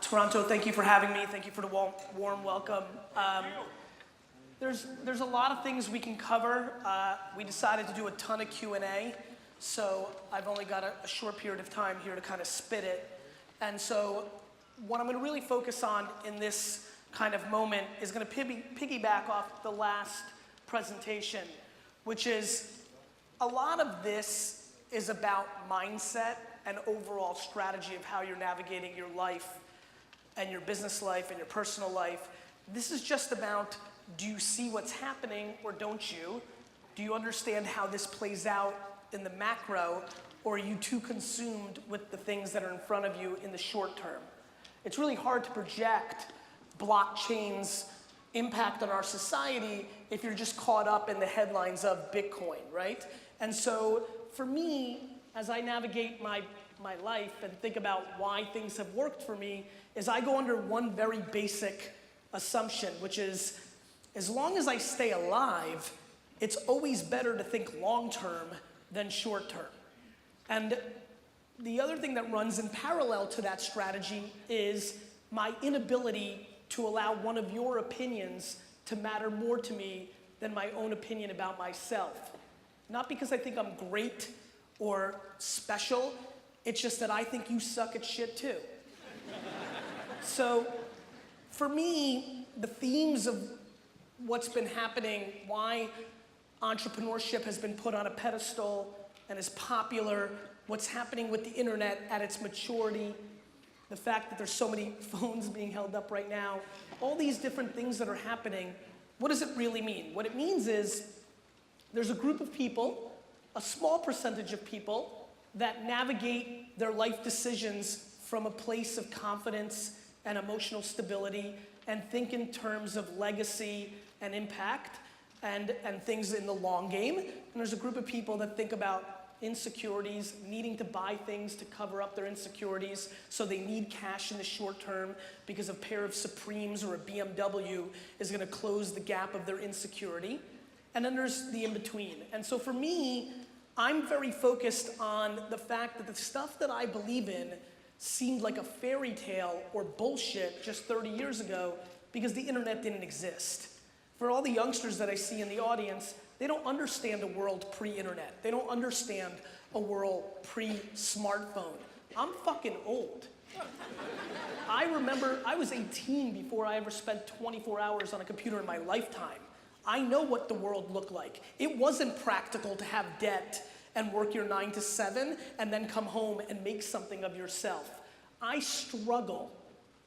Toronto, thank you for having me. Thank you for the warm welcome. There's a lot of things we can cover. We decided to do a ton of Q&A, so I've only got a short period of time here to kind of spit it. And so what I'm going to really focus on in this kind of moment is going to piggyback off the last presentation, which is a lot of this is about mindset and overall strategy of how you're navigating your life and your business life and your personal life. This is just about, do you see what's happening or don't you? Do you understand how this plays out in the macro, or are you too consumed with the things that are in front of you in the short term? It's really hard to project blockchain's impact on our society if you're just caught up in the headlines of Bitcoin, right? And so for me, as I navigate my life and think about why things have worked for me, is I go under one very basic assumption, which is, as long as I stay alive, it's always better to think long-term than short-term. And the other thing that runs in parallel to that strategy is my inability to allow one of your opinions to matter more to me than my own opinion about myself. Not because I think I'm great or special, it's just that I think you suck at shit too. So for me, the themes of what's been happening, why entrepreneurship has been put on a pedestal and is popular, what's happening with the internet at its maturity, the fact that there's so many phones being held up right now, all these different things that are happening, what does it really mean? What it means is there's a group of people, a small percentage of people, that navigate their life decisions from a place of confidence and emotional stability and think in terms of legacy and impact and things in the long game. And there's a group of people that think about insecurities, needing to buy things to cover up their insecurities, so they need cash in the short term because a pair of Supremes or a BMW is gonna close the gap of their insecurity. And then there's the in-between. And so for me, I'm very focused on the fact that the stuff that I believe in seemed like a fairy tale or bullshit just 30 years ago because the internet didn't exist. For all the youngsters that I see in the audience, they don't understand a world pre-internet. They don't understand a world pre-smartphone. I'm fucking old. I remember I was 18 before I ever spent 24 hours on a computer in my lifetime. I know what the world looked like. It wasn't practical to have debt and work your 9 to 7 and then come home and make something of yourself. I struggle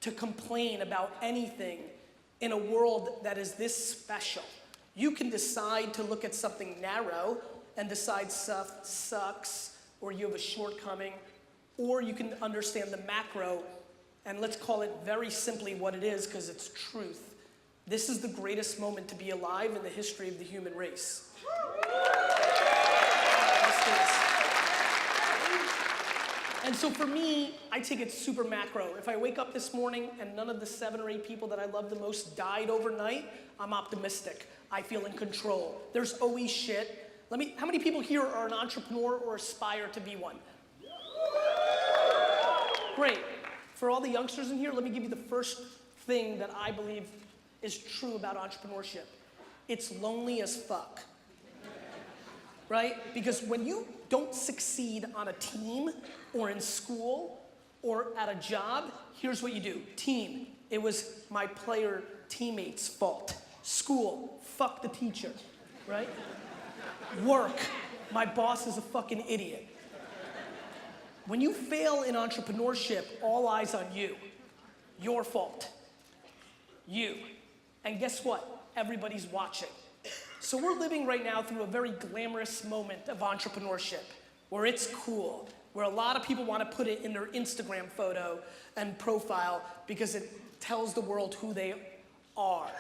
to complain about anything in a world that is this special. You can decide to look at something narrow and decide stuff sucks or you have a shortcoming, or you can understand the macro, and let's call it very simply what it is because it's truth. This is the greatest moment to be alive in the history of the human race. And so for me, I take it super macro. If I wake up this morning and none of the 7 or 8 people that I love the most died overnight, I'm optimistic. I feel in control. There's always shit. How many people here are an entrepreneur or aspire to be one? Great. For all the youngsters in here, let me give you the first thing that I believe is true about entrepreneurship. It's lonely as fuck. Right? Because when you don't succeed on a team or in school or at a job, here's what you do. Team, it was my player teammates' fault. School, fuck the teacher, right? Work, my boss is a fucking idiot. When you fail in entrepreneurship, all eyes on you. Your fault. You. And guess what? Everybody's watching. So we're living right now through a very glamorous moment of entrepreneurship, where it's cool, where a lot of people want to put it in their Instagram photo and profile because it tells the world who they are.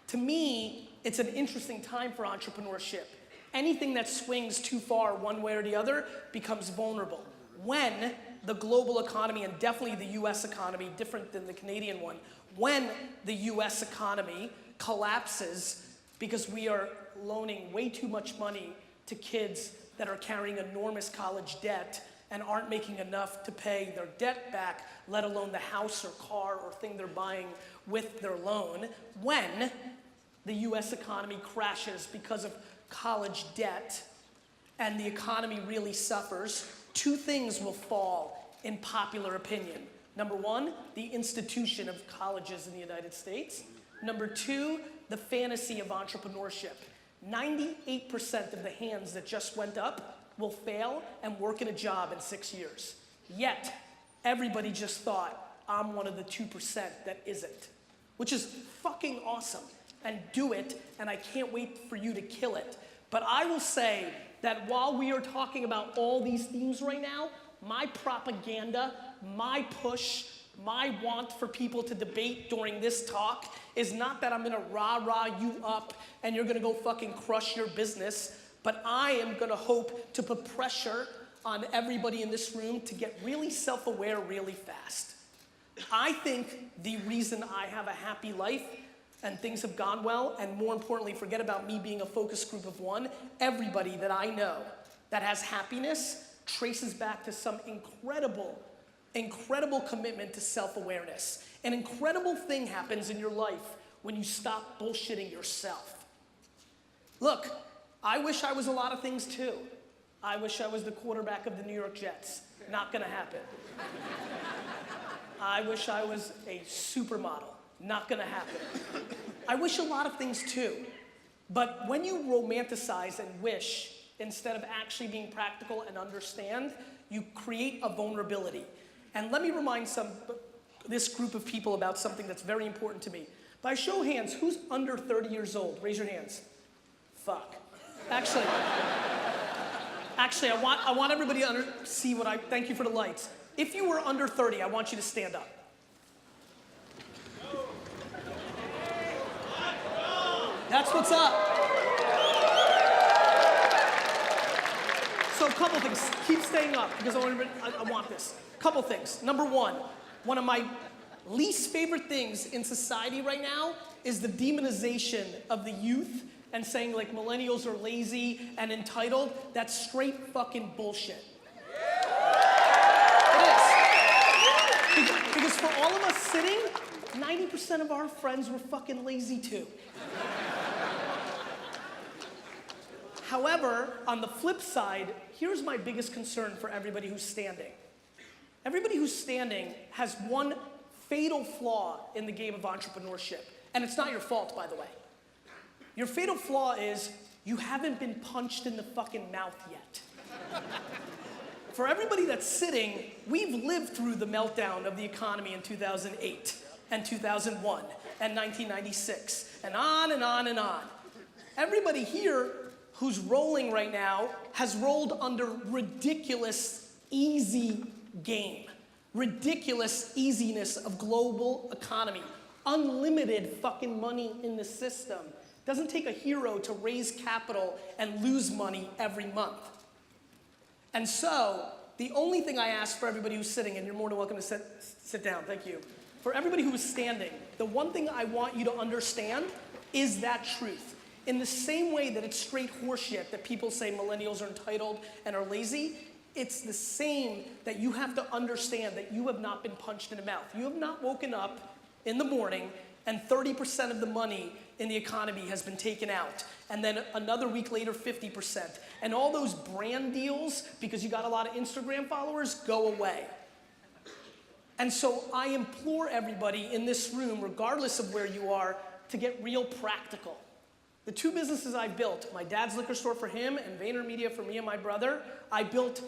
To me, it's an interesting time for entrepreneurship. Anything that swings too far one way or the other becomes vulnerable. When the global economy, and definitely the US economy, different than the Canadian one, when the US economy collapses because we are loaning way too much money to kids that are carrying enormous college debt and aren't making enough to pay their debt back, let alone the house or car or thing they're buying with their loan, when the US economy crashes because of college debt and the economy really suffers, two things will fall in popular opinion. Number one, the institution of colleges in the United States. Number two, the fantasy of entrepreneurship. 98% of the hands that just went up will fail and work in a job in 6 years. Yet, everybody just thought, I'm one of the 2% that isn't, which is fucking awesome. And do it, and I can't wait for you to kill it. But I will say that while we are talking about all these themes right now, my propaganda, my push, my want for people to debate during this talk is not that I'm gonna rah-rah you up and you're gonna go fucking crush your business, but I am gonna hope to put pressure on everybody in this room to get really self-aware really fast. I think the reason I have a happy life and things have gone well, and more importantly, forget about me being a focus group of one, everybody that I know that has happiness traces back to some incredible commitment to self-awareness. An incredible thing happens in your life when you stop bullshitting yourself. Look, I wish I was a lot of things too. I wish I was the quarterback of the New York Jets. Not gonna happen. I wish I was a supermodel. Not gonna happen. I wish a lot of things too. But when you romanticize and wish, instead of actually being practical and understand, you create a vulnerability. And let me remind this group of people about something that's very important to me. By show of hands, who's under 30 years old? Raise your hands. Fuck. Actually, I want everybody to see what thank you for the lights. If you were under 30, I want you to stand up. That's what's up. So a couple things, keep staying up because I want this. Couple things. Number one of my least favorite things in society right now is the demonization of the youth and saying like millennials are lazy and entitled. That's straight fucking bullshit. It is. Because for all of us sitting, 90% of our friends were fucking lazy too. However, on the flip side, here's my biggest concern for everybody who's standing. Everybody who's standing has one fatal flaw in the game of entrepreneurship. And it's not your fault, by the way. Your fatal flaw is you haven't been punched in the fucking mouth yet. For everybody that's sitting, we've lived through the meltdown of the economy in 2008 and 2001 and 1996 and on and on and on. Everybody here who's rolling right now has rolled under ridiculous, easy game. Ridiculous easiness of global economy. Unlimited fucking money in the system. Doesn't take a hero to raise capital and lose money every month. And so, the only thing I ask for everybody who's sitting, and you're more than welcome to sit down, thank you. For everybody who is standing, the one thing I want you to understand is that truth. In the same way that it's straight horseshit that people say millennials are entitled and are lazy, it's the same that you have to understand that you have not been punched in the mouth. You have not woken up in the morning and 30% of the money in the economy has been taken out. And then another week later, 50%. And all those brand deals, because you got a lot of Instagram followers, go away. And so I implore everybody in this room, regardless of where you are, to get real practical. The two businesses I built, my dad's liquor store for him and VaynerMedia for me and my brother, I built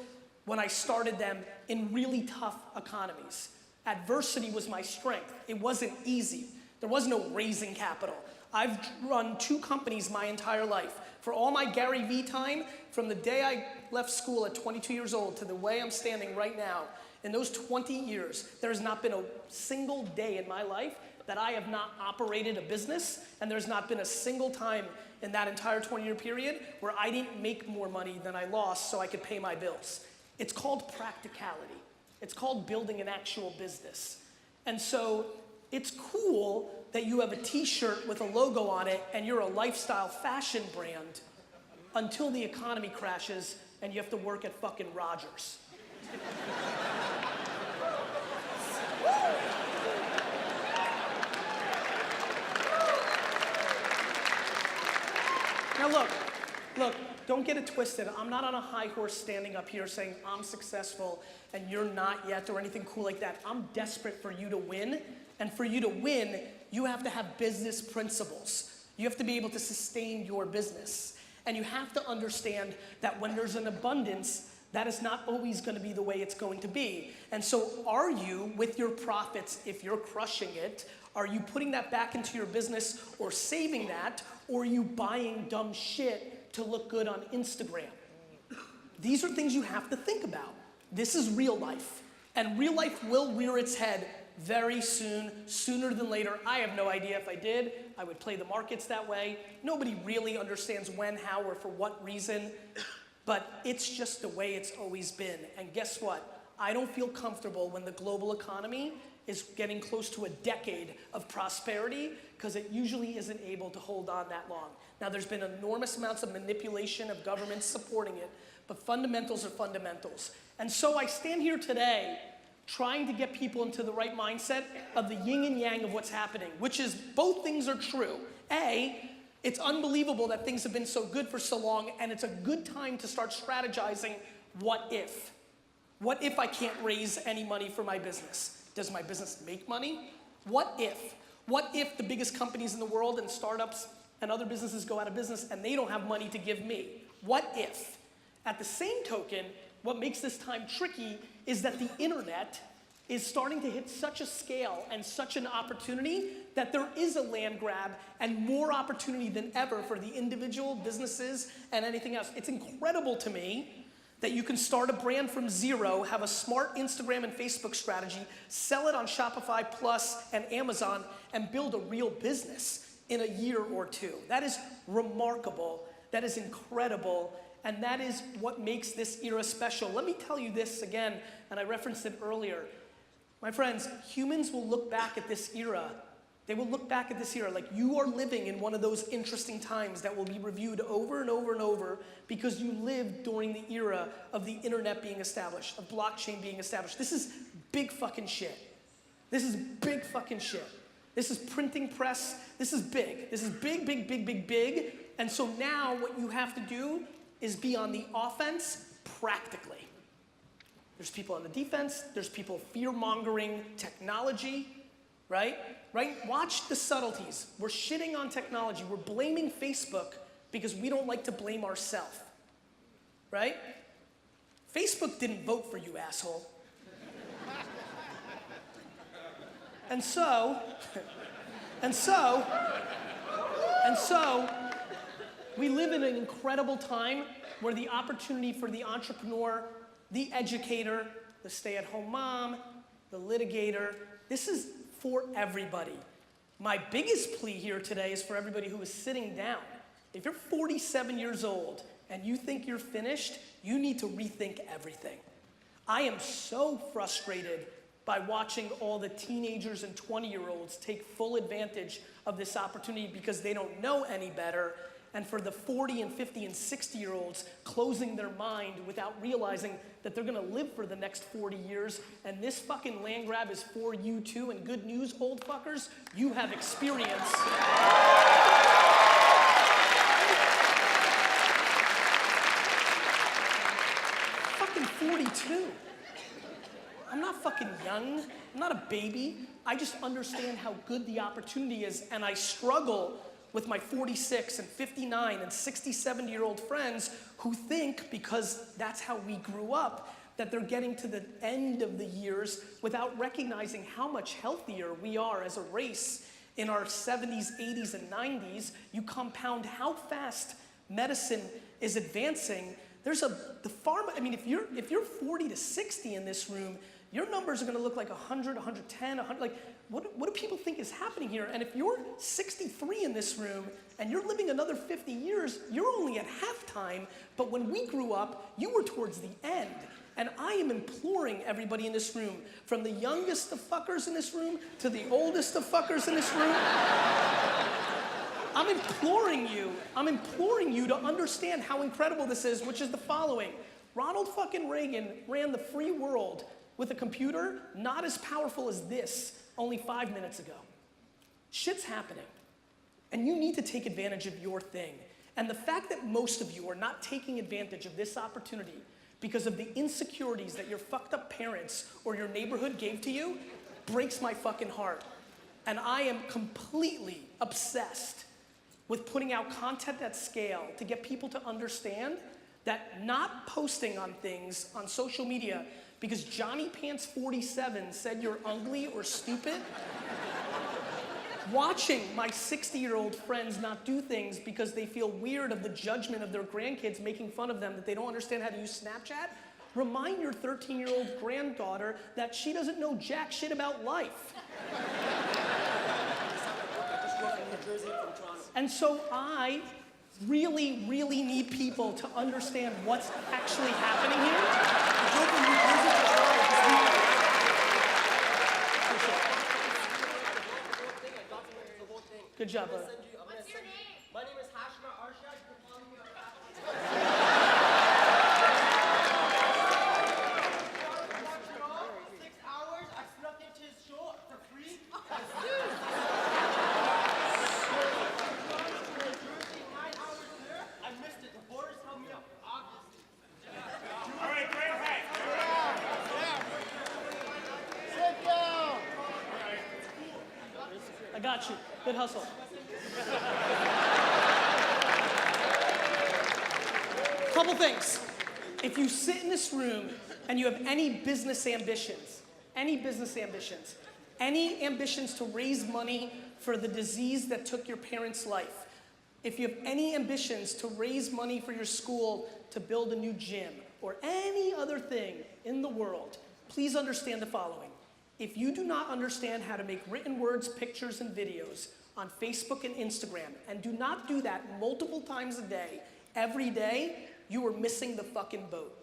when I started them in really tough economies. Adversity was my strength. It wasn't easy. There was no raising capital. I've run 2 companies my entire life. For all my Gary Vee time, from the day I left school at 22 years old to the way I'm standing right now, in those 20 years, there has not been a single day in my life that I have not operated a business, and there's not been a single time in that entire 20-year period where I didn't make more money than I lost so I could pay my bills. It's called practicality. It's called building an actual business. And so it's cool that you have a t-shirt with a logo on it and you're a lifestyle fashion brand until the economy crashes and you have to work at fucking Rogers. Now look, don't get it twisted. I'm not on a high horse standing up here saying I'm successful and you're not yet or anything cool like that. I'm desperate for you to win, and for you to win, you have to have business principles. You have to be able to sustain your business. And you have to understand that when there's an abundance, that is not always going to be the way it's going to be. And so are you, with your profits, if you're crushing it, are you putting that back into your business or saving that, or are you buying dumb shit to look good on Instagram? These are things you have to think about. This is real life. And real life will rear its head very soon, sooner than later. I have no idea. If I did, I would play the markets that way. Nobody really understands when, how, or for what reason, but it's just the way it's always been. And guess what? I don't feel comfortable when the global economy is getting close to a decade of prosperity, because it usually isn't able to hold on that long. Now, there's been enormous amounts of manipulation of governments supporting it, but fundamentals are fundamentals. And so I stand here today trying to get people into the right mindset of the yin and yang of what's happening, which is both things are true. A, it's unbelievable that things have been so good for so long, and it's a good time to start strategizing what if. What if I can't raise any money for my business? Does my business make money? What if? What if the biggest companies in the world and startups and other businesses go out of business and they don't have money to give me? What if? At the same token, what makes this time tricky is that the internet is starting to hit such a scale and such an opportunity that there is a land grab and more opportunity than ever for the individual businesses and anything else. It's incredible to me that you can start a brand from zero, have a smart Instagram and Facebook strategy, sell it on Shopify Plus and Amazon, and build a real business in a year or two. That is remarkable. That is incredible. And that is what makes this era special. Let me tell you this again, and I referenced it earlier. My friends, humans will look back at this era. They will look back at this era like you are living in one of those interesting times that will be reviewed over and over and over because you lived during the era of the internet being established, of blockchain being established. This is big fucking shit. This is big fucking shit. This is printing press. This is big. This is big, big, big, big, big. And so now what you have to do is be on the offense practically. There's people on the defense. There's people fear-mongering technology, right? Watch the subtleties. We're shitting on technology. We're blaming Facebook because we don't like to blame ourselves, right? Facebook didn't vote for you, asshole. And so, we live in an incredible time where the opportunity for the entrepreneur, the educator, the stay-at-home mom, the litigator, this is for everybody. My biggest plea here today is for everybody who is sitting down. If you're 47 years old and you think you're finished, you need to rethink everything. I am so frustrated by watching all the teenagers and 20-year-olds take full advantage of this opportunity because they don't know any better, and for the 40 and 50 and 60-year-olds closing their mind without realizing that they're gonna live for the next 40 years, and this fucking land grab is for you too, and good news, old fuckers, you have experience. Fucking 42. I'm not fucking young, I'm not a baby. I just understand how good the opportunity is, and I struggle with my 46 and 59 and 60, 70-year-old friends who think, because that's how we grew up, that they're getting to the end of the years without recognizing how much healthier we are as a race in our 70s, 80s, and 90s. You compound how fast medicine is advancing. There's the pharma, I mean, if you're 40 to 60 in this room, your numbers are gonna look like 100, 110, 100, like, what do people think is happening here? And if you're 63 in this room and you're living another 50 years, you're only at halftime, but when we grew up, you were towards the end. And I am imploring everybody in this room, from the youngest of fuckers in this room to the oldest of fuckers in this room, I'm imploring you to understand how incredible this is, which is the following. Ronald fucking Reagan ran the free world with a computer not as powerful as this only 5 minutes ago. Shit's happening. And you need to take advantage of your thing. And the fact that most of you are not taking advantage of this opportunity because of the insecurities that your fucked up parents or your neighborhood gave to you breaks my fucking heart. And I am completely obsessed with putting out content at scale to get people to understand that not posting on things on social media because Johnny Pants 47 said you're ugly or stupid, watching my 60-year-old friends not do things because they feel weird of the judgment of their grandkids making fun of them that they don't understand how to use Snapchat, remind your 13-year-old granddaughter that she doesn't know jack shit about life. And so I really, really need people to understand what's actually happening here. Good job, brother. What's your name? My name is Hashma Arshad. You can follow me on Backflip. 6 hours, I snuck into his show for free. I missed it. The borders held me up for August. All right, great. Hey. Sit down. I got you. Good hustle. Couple things. If you sit in this room and you have any business ambitions, any ambitions to raise money for the disease that took your parents' life, if you have any ambitions to raise money for your school to build a new gym or any other thing in the world, please understand the following. If you do not understand how to make written words, pictures, and videos on Facebook and Instagram, and do not do that multiple times a day, every day, you are missing the fucking boat.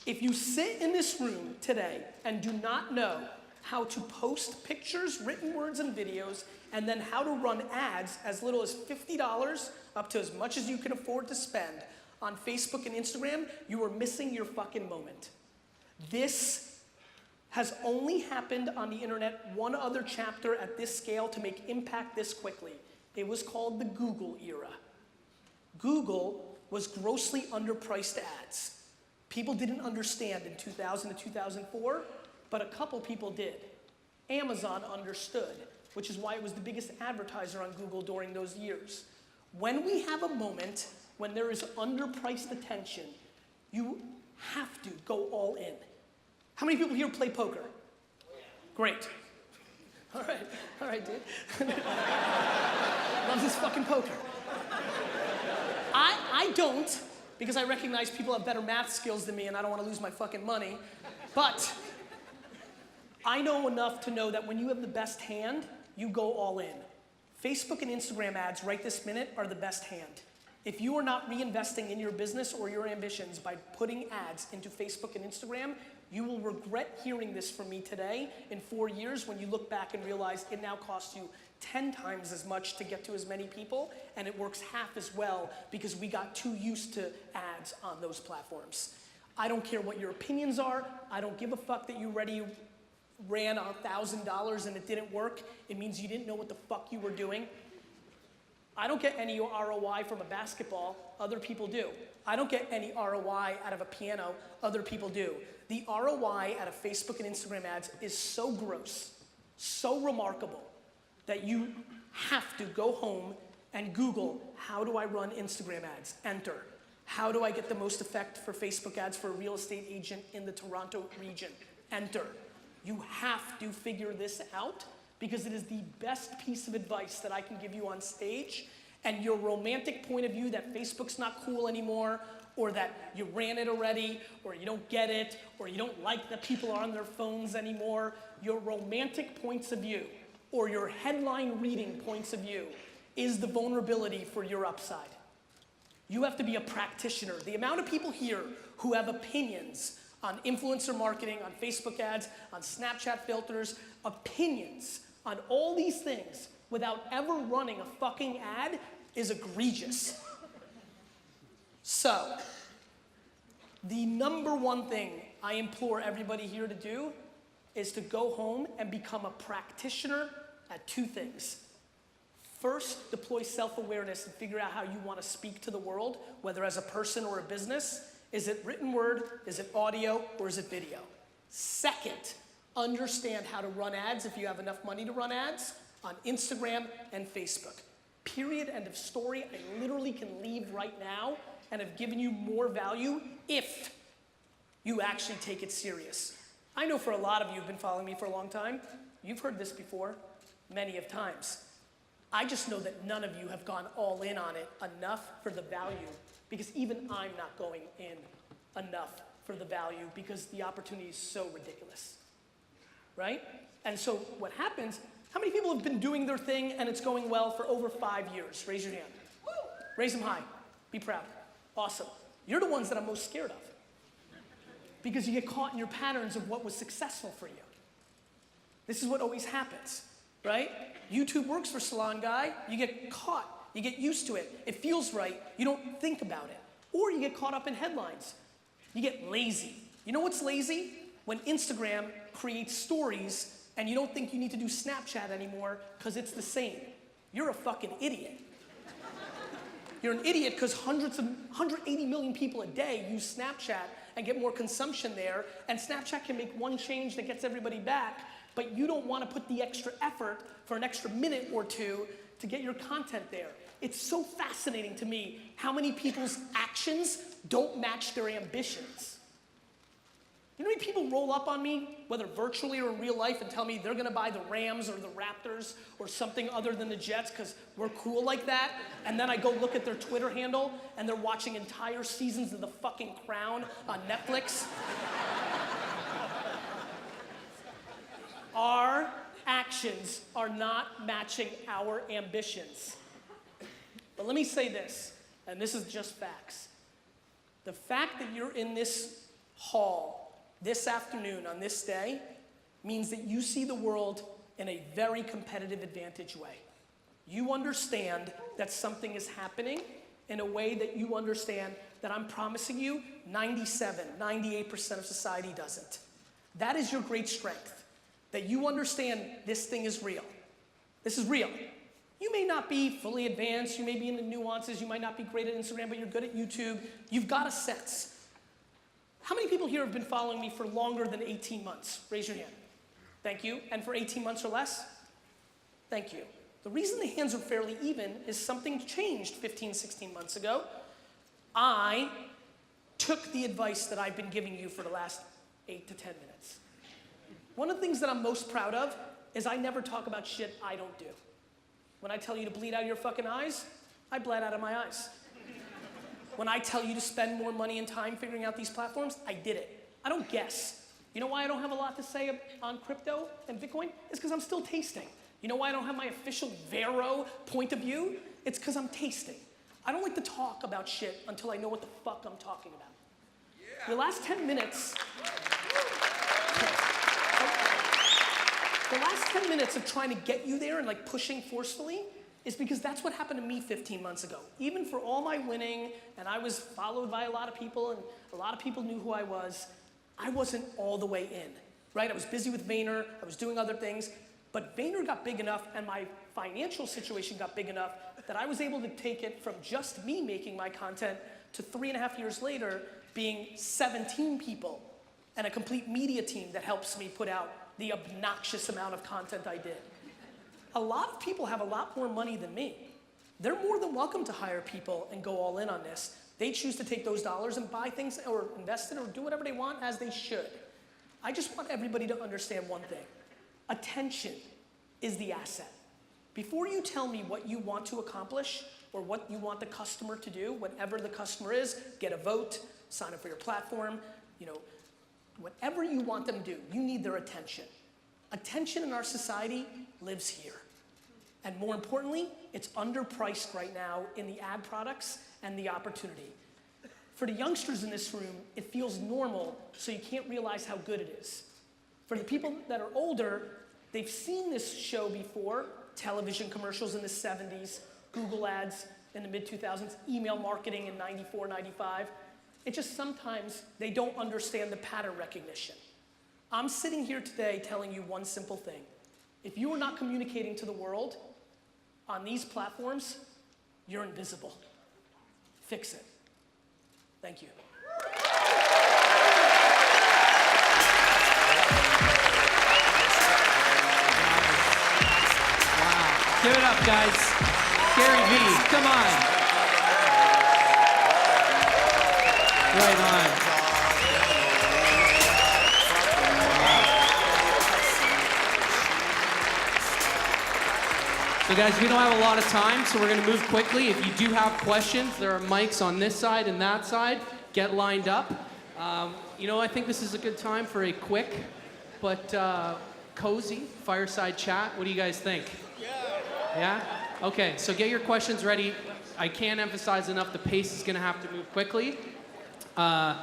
If you sit in this room today and do not know how to post pictures, written words, and videos, and then how to run ads as little as $50 up to as much as you can afford to spend on Facebook and Instagram, you are missing your fucking moment. This has only happened on the internet one other chapter at this scale to make impact this quickly. It was called the Google era. Google was grossly underpriced ads. People didn't understand in 2000 to 2004, but a couple people did. Amazon understood, which is why it was the biggest advertiser on Google during those years. When we have a moment when there is underpriced attention, you have to go all in. How many people here play poker? Great. All right, dude. Loves his fucking poker. I don't, because I recognize people have better math skills than me and I don't want to lose my fucking money. But I know enough to know that when you have the best hand, you go all in. Facebook and Instagram ads right this minute are the best hand. If you are not reinvesting in your business or your ambitions by putting ads into Facebook and Instagram, you will regret hearing this from me today in 4 years when you look back and realize it now costs you 10 times as much to get to as many people, and it works half as well because we got too used to ads on those platforms. I don't care what your opinions are. I don't give a fuck that you ran $1,000 and it didn't work. It means you didn't know what the fuck you were doing. I don't get any ROI from a basketball. Other people do. I don't get any ROI out of a piano. Other people do. The ROI out of Facebook and Instagram ads is so gross, so remarkable, that you have to go home and Google, how do I run Instagram ads? Enter. How do I get the most effect for Facebook ads for a real estate agent in the Toronto region? Enter. You have to figure this out because it is the best piece of advice that I can give you on stage. And your romantic point of view that Facebook's not cool anymore, or that you ran it already, or you don't get it, or you don't like that people are on their phones anymore, your romantic points of view, or your headline reading points of view, is the vulnerability for your upside. You have to be a practitioner. The amount of people here who have opinions on influencer marketing, on Facebook ads, on Snapchat filters, opinions on all these things without ever running a fucking ad is egregious. So, The number one thing I implore everybody here to do is to go home and become a practitioner at two things. First, deploy self-awareness and figure out how you want to speak to the world, whether as a person or a business. Is it written word, is it audio, or is it video? Second, understand how to run ads if you have enough money to run ads on Instagram and Facebook. Period, end of story. I literally can leave right now and have given you more value if you actually take it serious. I know for a lot of you who've been following me for a long time, you've heard this before many of times. I just know that none of you have gone all in on it enough for the value, because even I'm not going in enough for the value because the opportunity is so ridiculous, right? And so what happens, how many people have been doing their thing and it's going well for over 5 years? Raise your hand. Woo! Raise them high. Be proud. Awesome. You're the ones that I'm most scared of because you get caught in your patterns of what was successful for you. This is what always happens, right? YouTube works for salon guy. You get caught. You get used to it. It feels right. You don't think about it. Or you get caught up in headlines. You get lazy. You know what's lazy? When Instagram creates stories and you don't think you need to do Snapchat anymore because it's the same. You're a fucking idiot. You're an idiot because 180 million people a day use Snapchat and get more consumption there, and Snapchat can make one change that gets everybody back, but you don't want to put the extra effort for an extra minute or two to get your content there. It's so fascinating to me how many people's actions don't match their ambitions. You know how many people roll up on me, whether virtually or in real life, and tell me they're gonna buy the Rams or the Raptors or something other than the Jets because we're cool like that, and then I go look at their Twitter handle and they're watching entire seasons of The fucking Crown on Netflix? Our actions are not matching our ambitions. But let me say this, and this is just facts. The fact that you're in this hall this afternoon on this day means that you see the world in a very competitive advantage way. You understand that something is happening in a way that you understand that I'm promising you 98% of society doesn't. That is your great strength, that you understand this thing is real. This is real. You may not be fully advanced, you may be in the nuances, you might not be great at Instagram, but you're good at YouTube. You've got a sense. How many people here have been following me for longer than 18 months? Raise your hand. Thank you. And for 18 months or less? Thank you. The reason the hands are fairly even is something changed 15, 16 months ago. I took the advice that I've been giving you for the last 8 to 10 minutes. One of the things that I'm most proud of is I never talk about shit I don't do. When I tell you to bleed out of your fucking eyes, I bled out of my eyes. When I tell you to spend more money and time figuring out these platforms, I did it. I don't guess. You know why I don't have a lot to say on crypto and Bitcoin? It's because I'm still tasting. You know why I don't have my official Vero point of view? It's because I'm tasting. I don't like to talk about shit until I know what the fuck I'm talking about. Yeah. The last 10 minutes, the last 10 minutes of trying to get you there and like pushing forcefully is because that's what happened to me 15 months ago. Even for all my winning, and I was followed by a lot of people, and a lot of people knew who I wasn't all the way in, right? I was busy with Vayner, I was doing other things, but Vayner got big enough and my financial situation got big enough that I was able to take it from just me making my content to 3.5 years later being 17 people and a complete media team that helps me put out the obnoxious amount of content I did. A lot of people have a lot more money than me. They're more than welcome to hire people and go all in on this. They choose to take those dollars and buy things or invest in or do whatever they want as they should. I just want everybody to understand one thing. Attention is the asset. Before you tell me what you want to accomplish or what you want the customer to do, whatever the customer is, get a vote, sign up for your platform, whatever you want them to do, you need their attention. Attention in our society lives here. And more importantly, it's underpriced right now in the ad products and the opportunity. For the youngsters in this room, it feels normal, so you can't realize how good it is. For the people that are older, they've seen this show before, television commercials in the 70s, Google ads in the mid-2000s, email marketing in 94, 95. It just sometimes they don't understand the pattern recognition. I'm sitting here today telling you one simple thing. If you are not communicating to the world on these platforms, you're invisible. Fix it. Thank you. Wow. Give it up, guys. Gary V, come on. Right on. So guys, we don't have a lot of time, so we're going to move quickly. If you do have questions, there are mics on this side and that side. Get lined up. I think this is a good time for a quick but cozy fireside chat. What do you guys think? Yeah? Okay, so get your questions ready. I can't emphasize enough, the pace is going to have to move quickly. And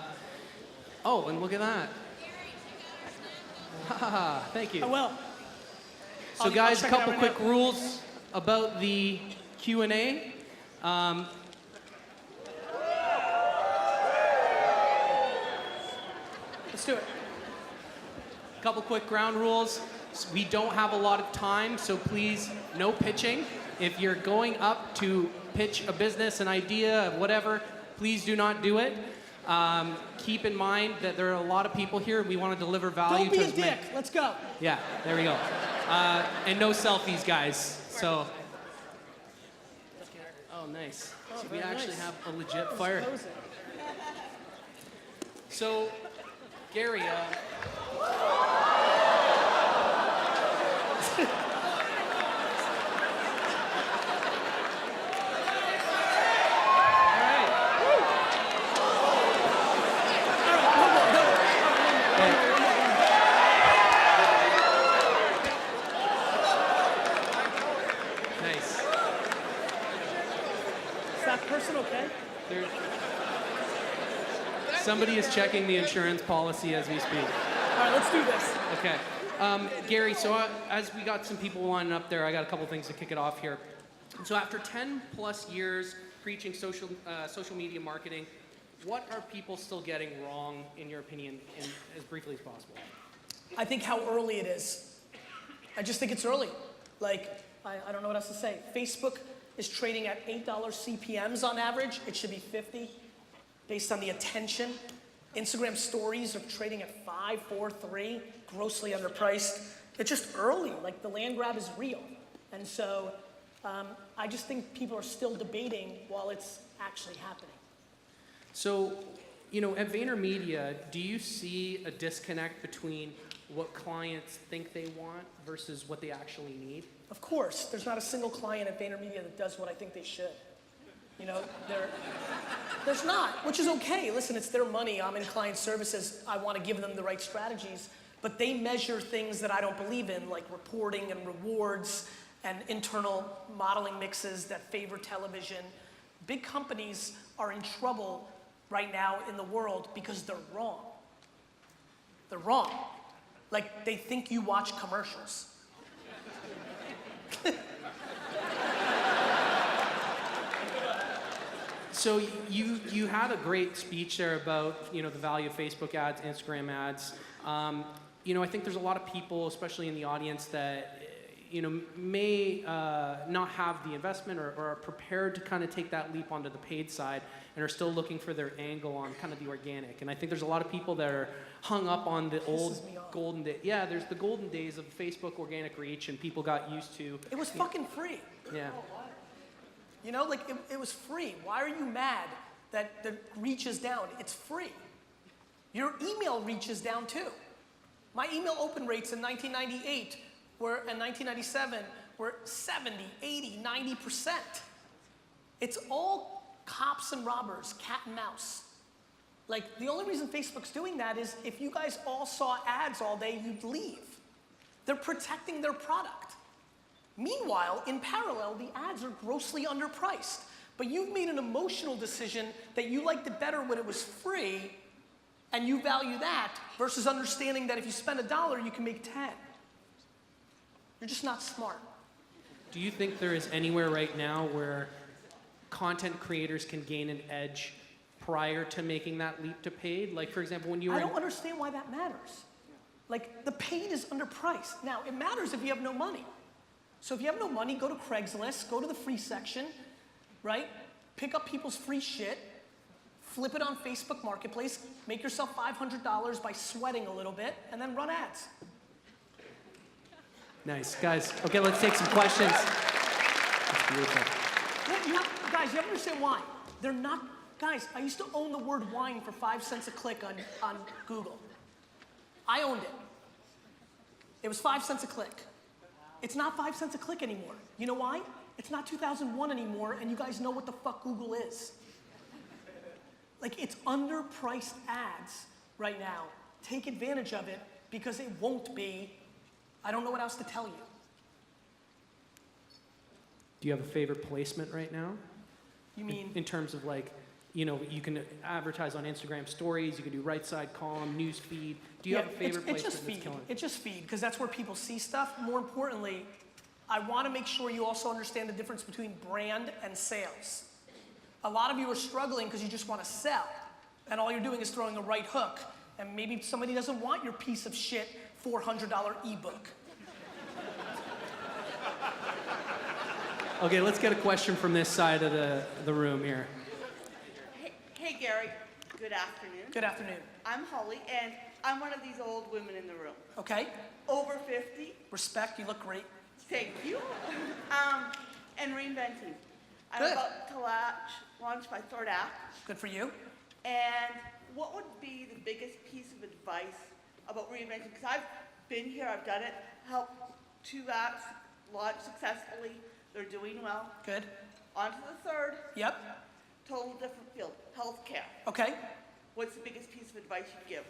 look at that. Thank you. I will. So guys, a couple quick rules about the Q&A. Let's do it. A couple quick ground rules. We don't have a lot of time, so please, no pitching. If you're going up to pitch a business, an idea, whatever, please do not do it. Keep in mind that there are a lot of people here, and we want to deliver value. Don't be a dick. Let's go. Yeah, there we go. And no selfies, guys. So. Oh, nice. So we actually have a legit fire. So, Gary. Somebody is checking the insurance policy as we speak. All right, let's do this. Okay. Gary, so as we got some people lining up there, I got a couple things to kick it off here. So after 10 plus years preaching social media marketing, what are people still getting wrong, in your opinion, as briefly as possible? I think how early it is. I just think it's early. I don't know what else to say. Facebook is trading at $8 CPMs on average. It should be 50. Based on the attention. Instagram stories are trading at 5, 4, 3, grossly underpriced. It's just early, the land grab is real. And so I just think people are still debating while it's actually happening. So, at VaynerMedia, do you see a disconnect between what clients think they want versus what they actually need? Of course, there's not a single client at VaynerMedia that does what I think they should. There's not, which is okay. Listen, it's their money. I'm in client services. I want to give them the right strategies. But they measure things that I don't believe in, like reporting and rewards and internal modeling mixes that favor television. Big companies are in trouble right now in the world because they're wrong. They're wrong. They think you watch commercials. So you had a great speech there about the value of Facebook ads, Instagram ads. I think there's a lot of people, especially in the audience, that may not have the investment or are prepared to kind of take that leap onto the paid side and are still looking for their angle on kind of the organic. And I think there's a lot of people that are hung up on the old golden days. Yeah, there's the golden days of Facebook organic reach, and people got used to. It was fucking free. Yeah. It was free. Why are you mad that the reach is down? It's free. Your email reach is down too. My email open rates in 1998 and 1997 were 70, 80, 90%. It's all cops and robbers, cat and mouse. The only reason Facebook's doing that is if you guys all saw ads all day, you'd leave. They're protecting their product. Meanwhile, in parallel, the ads are grossly underpriced. But you've made an emotional decision that you liked it better when it was free, and you value that, versus understanding that if you spend $1, you can make 10. You're just not smart. Do you think there is anywhere right now where content creators can gain an edge prior to making that leap to paid? Like, for example, when you were I don't understand why that matters. Like, the paid is underpriced. Now, it matters if you have no money. So if you have no money, go to Craigslist, go to the free section, right? Pick up people's free shit, flip it on Facebook Marketplace, make yourself $500 by sweating a little bit, and then run ads. Nice. Guys, okay, let's take some questions. That's beautiful. Yeah, guys, you have to understand why. They're not, guys, I used to own the word wine for 5 cents a click on Google. I owned it. It was 5 cents a click. It's not 5 cents a click anymore. You know why? It's not 2001 anymore, and you guys know what the fuck Google is. Like, it's underpriced ads right now. Take advantage of it, because it won't be. I don't know what else to tell you. Do you have a favorite placement right now? You mean? In terms of like, you know, you can advertise on Instagram stories, you can do right side column, news feed. Do you have a favorite placement that's killing? It's just feed, because that's where people see stuff. More importantly, I want to make sure you also understand the difference between brand and sales. A lot of you are struggling because you just want to sell, and all you're doing is throwing a right hook, and maybe somebody doesn't want your piece of shit $400 ebook. Okay, let's get a question from this side of the room here. Hey Gary, good afternoon. Good afternoon. I'm Holly, and I'm one of these old women in the room. Okay. Over 50. Respect, you look great. Thank you. And reinventing. I'm Good. about to launch my third act. Good for you. And what would be the biggest piece of advice about reinventing? Because I've been here, I've done it, helped 2 acts launch successfully. They're doing well. Good. On to the third. Yep. Total different field, healthcare. Okay. What's the biggest piece of advice you'd give?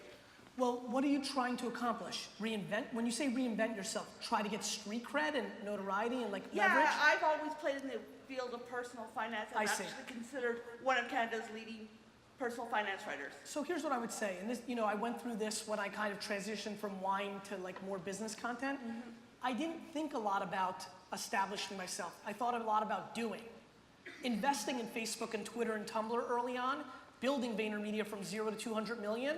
Well, what are you trying to accomplish? Reinvent? When you say reinvent yourself, try to get street cred and notoriety and like Yeah, leverage? I've always played in the field of personal finance. I'm I see. actually considered one of Canada's leading personal finance writers. So here's what I would say, and this, you know, I went through this when I kind of transitioned from wine to like more business content. I didn't think a lot about establishing myself. I thought a lot about doing. Investing in Facebook and Twitter and Tumblr early on, building VaynerMedia from 0 to 200 million,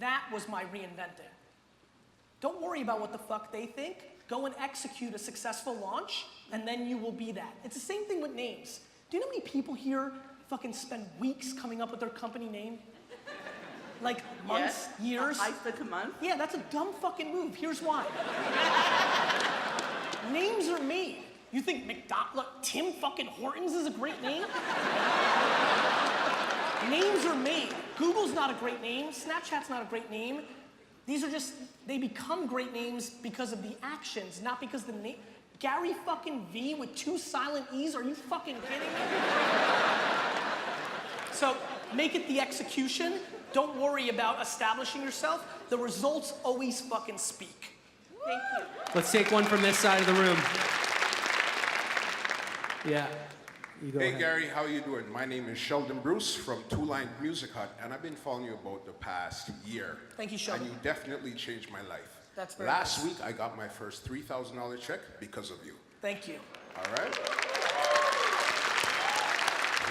that was my reinventing. Don't worry about what the fuck they think. Go and execute a successful launch, and then you will be that. It's the same thing with names. Do you know how many people here fucking spend weeks coming up with their company name? Like months, Yes, years? I took a month. Yeah, that's a dumb fucking move. Here's why. Names are made. You think look, Tim fucking Hortons is a great name? Names are made. Google's not a great name. Snapchat's not a great name. These are just, they become great names because of the actions, not because the name. Gary fucking V with 2 silent E's? Are you fucking kidding me? So make it the execution. Don't worry about establishing yourself. The results always fucking speak. Thank you. Let's take one from this side of the room. Yeah, you go Hey ahead. Gary, how you doing? My name is Sheldon Bruce from Two Line Music Hut, and I've been following you about the past year. Thank you, Sheldon. And you definitely changed my life. That's very Last nice. week, I got my first $3,000 check because of you. Thank you. All right?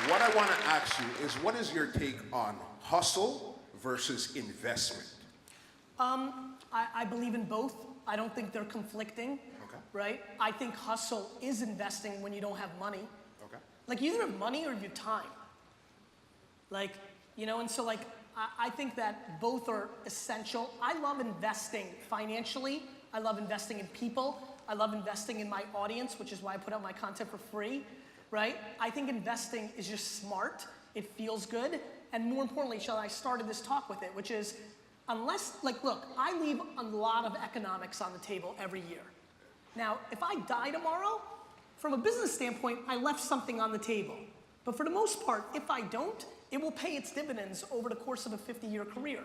What I want to ask you is, what is your take on hustle versus investment? I believe in both. I don't think they're conflicting. Okay. Right? I think hustle is investing when you don't have money. Okay. Like, you either have money or you have time. Like, you know, and so like, I think that both are essential. I love investing financially. I love investing in people. I love investing in my audience, which is why I put out my content for free, right? I think investing is just smart. It feels good. And more importantly, I started this talk with it, which is, unless, like, look, I leave a lot of economics on the table every year. Now, if I die tomorrow, from a business standpoint, I left something on the table. But for the most part, if I don't, it will pay its dividends over the course of a 50-year career.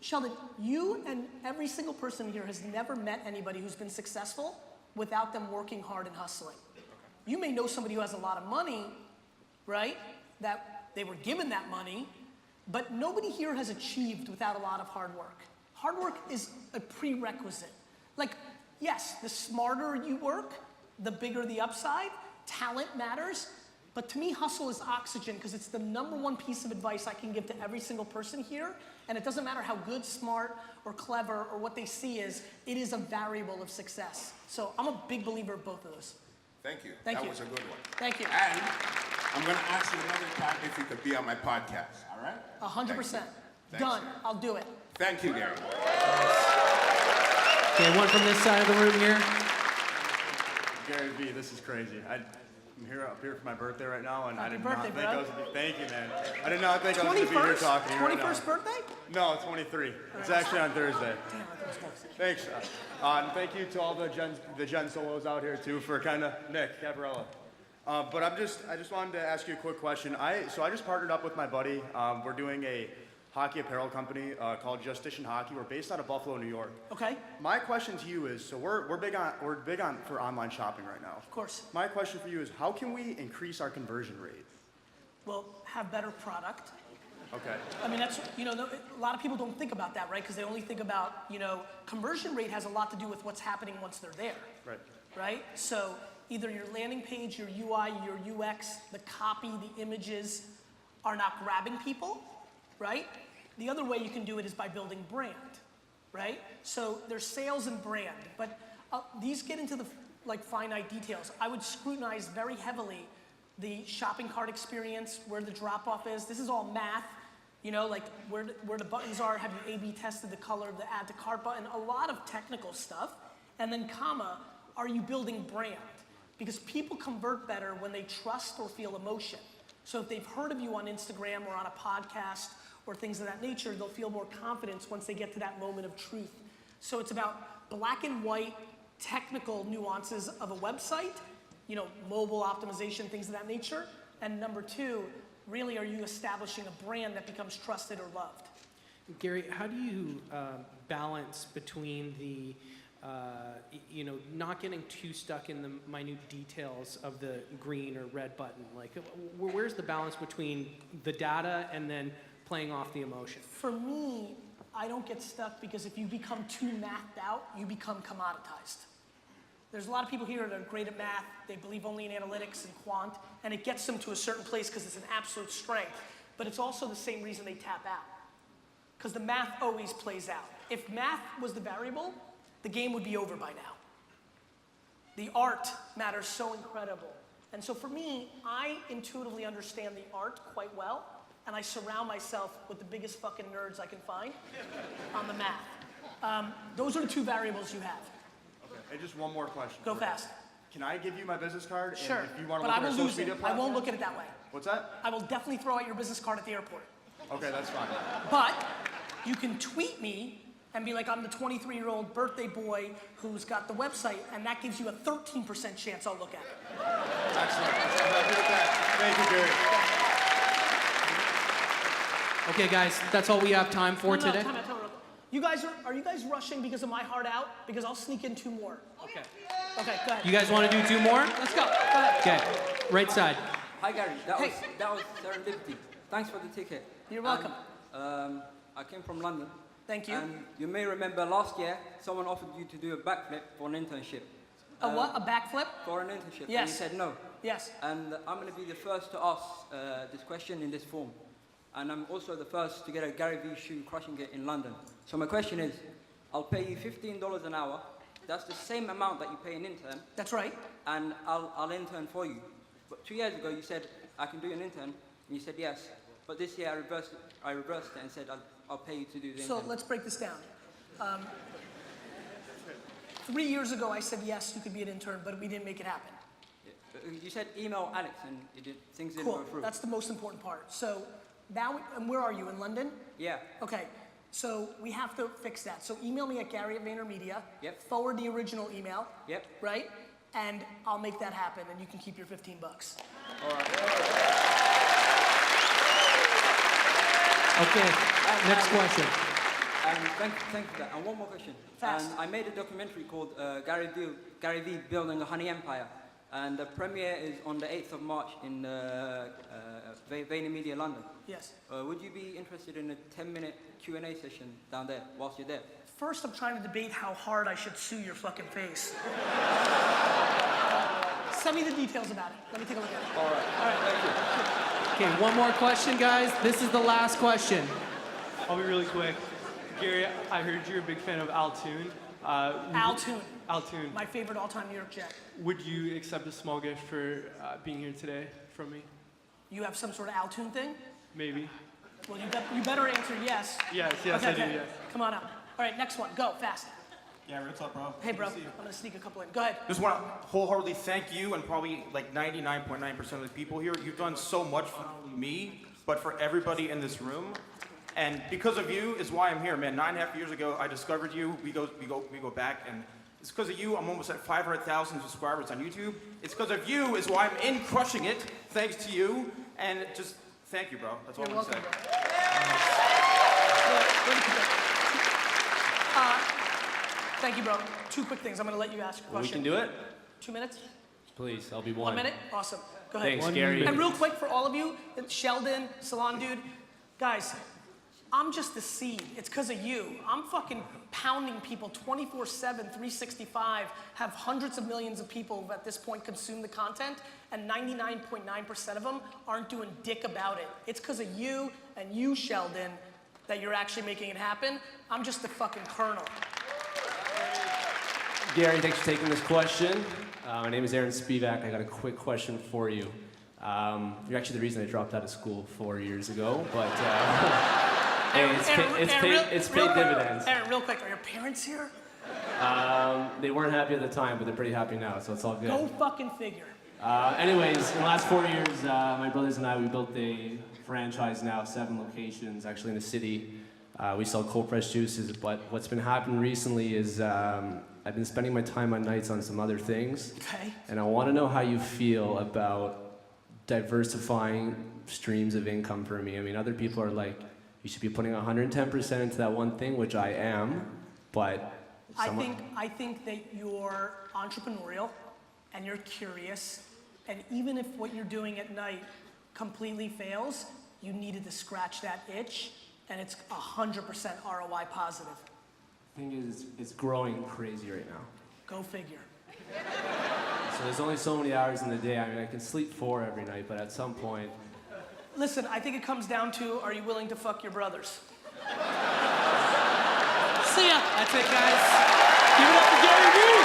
Sheldon, you and every single person here has never met anybody who's been successful without them working hard and hustling. You may know somebody who has a lot of money, right? That they were given that money, but nobody here has achieved without a lot of hard work. Hard work is a prerequisite. Like, yes, the smarter you work, the bigger the upside. Talent matters, But to me, hustle is oxygen because it's the #1 piece of advice I can give to every single person here. And it doesn't matter how good, smart, or clever, or what they see is, it is a variable of success. So I'm a big believer of both of those. Thank you. Thank that you. was a good one. Thank you. And I'm going to ask you another time if you could be on my podcast, all right? 100%. Thanks, Done. sir. I'll do it. Thank you, Gary. Okay, one from this side of the room here. Gary V, this is crazy. I'm up here for my birthday right now, and I Happy did birthday, not think bro. I was going to be. Thank you, man. I did not think I was going to be here talking to you right now. 21st birthday? No, 23. It's actually on Thursday. Damn, I thought it was close. Thanks. And thank you to all the Gen Solos out here too for kind of Nick Caparella. But I just wanted to ask you a quick question. So I just partnered up with my buddy. We're doing a hockey apparel company called Justician Hockey. We're based out of Buffalo, New York. Okay, My question to you is, so we're big on for online shopping right now. of course. My question for you is, how can we increase our conversion rate? Well, have better product. Okay. I mean, that's, a lot of people don't think about that, right? Because they only think about, conversion rate has a lot to do with what's happening once they're there, Right. right? So either your landing page, your UI, your UX, the copy, the images are not grabbing people, right? The other way you can do it is by building brand, right? So there's sales and brand, but these get into the finite details. I would scrutinize very heavily the shopping cart experience, where the drop-off is. This is all math, where the buttons are. Have you A/B tested the color of the add to cart button? A lot of technical stuff. And then comma, are you building brand? Because people convert better when they trust or feel emotion. So if they've heard of you on Instagram or on a podcast or things of that nature, they'll feel more confidence once they get to that moment of truth. So it's about black and white technical nuances of a website, mobile optimization, things of that nature. And number 2, really, are you establishing a brand that becomes trusted or loved? Gary, how do you balance between the, not getting too stuck in the minute details of the green or red button? Like, where's the balance between the data and then playing off the emotion? For me, I don't get stuck because if you become too mathed out, you become commoditized. There's a lot of people here that are great at math, they believe only in analytics and quant, and it gets them to a certain place because it's an absolute strength. But it's also the same reason they tap out. Because the math always plays out. If math was the variable, the game would be over by now. The art matters so incredible. And so for me, I intuitively understand the art quite well, and I surround myself with the biggest fucking nerds I can find on the math. Those are the 2 variables you have. Okay. And just one more question. Go fast. Can I give you my business card? Sure, And if you want to but look I at our will social lose media it. I platforms? won't look at it that way. What's that? I will definitely throw out your business card at the airport. Okay, that's fine. But you can tweet me and be like, I'm the 23-year-old birthday boy who's got the website, and that gives you a 13% chance I'll look at it. Excellent. I'm happy with that. Thank you, Gary. Okay, guys, that's all we have time for No, today. time out. Are you guys rushing because of my heart out? Because I'll sneak in 2 more. Okay. Okay, go ahead. You guys want to do 2 more? Let's go. Go ahead. Okay, right side. Hi Gary, that Hey. was serendipity. Thanks for the ticket. You're welcome. I came from London. Thank you. And you may remember last year, someone offered you to do a backflip for an internship. A what? A backflip? For an internship. Yes. And you said no. Yes. And I'm going to be the first to ask this question in this form. And I'm also the first to get a Gary V shoe crushing it in London. So my question is, I'll pay you $15 an hour. That's the same amount that you pay an intern. That's right. And I'll intern for you. But 2 years ago you said, I can do an intern. And you said yes. But this year I reversed it and said, I'll pay you to do the So intern. let's break this down. 3 years ago I said yes, you could be an intern, but we didn't make it happen. You said email Alex and things didn't Cool. go through. That's the most important part. So now, and where are you, in London? Yeah. Okay, so we have to fix that. So email me at Gary@VaynerMedia. Yep. Forward the original email. Yep. Right? And I'll make that happen, and you can keep your $15. All right. Okay, next question. Thank you for that. And one more question. Fast. And I made a documentary called Gary V Building a Honey Empire. And the premiere is on the 8th of March in Vaynermedia, London. Yes. Would you be interested in a 10-minute Q&A session down there whilst you're there? First, I'm trying to debate how hard I should sue your fucking face. $75 send me the details about it. Let me take a look at it. All right. Okay, one more question, guys. This is the last question. I'll be really quick. Gary, I heard you're a big fan of Altoon. Altoon, Altoon. my favorite all-time New York Jet. Would you accept a small gift for being here today from me? You have some sort of Altoon thing? Maybe. Well, you better answer yes. Yes, Okay, I do, okay. yes. Come on out. All right, next one. Go, fast. Yeah, what's up, bro? Hey, bro. Good to see you. I'm going to sneak a couple in. Go ahead. Just want to wholeheartedly thank you and probably like 99.9% of the people here. You've done so much for not only me, but for everybody in this room. And because of you is why I'm here, man. 9.5 years ago, I discovered you. We go back, and it's because of you. I'm almost at 500,000 subscribers on YouTube. It's because of you is why I'm in crushing it. Thanks to you, and just thank you, bro. That's all You're I'm gonna welcome, say. bro. Thank you, bro. Two quick things. I'm going to let you ask a We question. can do it. 2 minutes? Please, I'll be 1 minute? Awesome. Go ahead. Thanks, Gary. And real quick for all of you, Sheldon, Salon Dude, guys, I'm just the seed. It's because of you. I'm fucking pounding people 24/7, 365, have hundreds of millions of people who at this point consume the content, and 99.9% of them aren't doing dick about it. It's because of you and you, Sheldon, that you're actually making it happen. I'm just the fucking colonel. Gary, thanks for taking this question. My name is Aaron Spivak. I got a quick question for you. You're actually the reason I dropped out of school 4 years ago, but hey, it's paid dividends. Aaron, real quick, are your parents here? They weren't happy at the time, but they're pretty happy now, so it's all good. Go fucking figure. Anyways, in the last 4 years, my brothers and I, we built a franchise now, 7 locations, actually in the city. We sell cold pressed juices, but what's been happening recently is I've been spending my time on nights on some other things. Okay. And I want to know how you feel about diversifying streams of income for me. I mean, other people are like, you should be putting 110% into that one thing, which I am, but I think that you're entrepreneurial and you're curious, and even if what you're doing at night completely fails, you needed to scratch that itch, and it's 100% ROI positive. thing is, it's growing crazy right now. Go figure. So there's only so many hours in the day. I mean, I can sleep 4 every night, but at some point, Listen, I think it comes down to, are you willing to fuck your brothers? See ya. That's it, guys. Give it up for Gary Vee.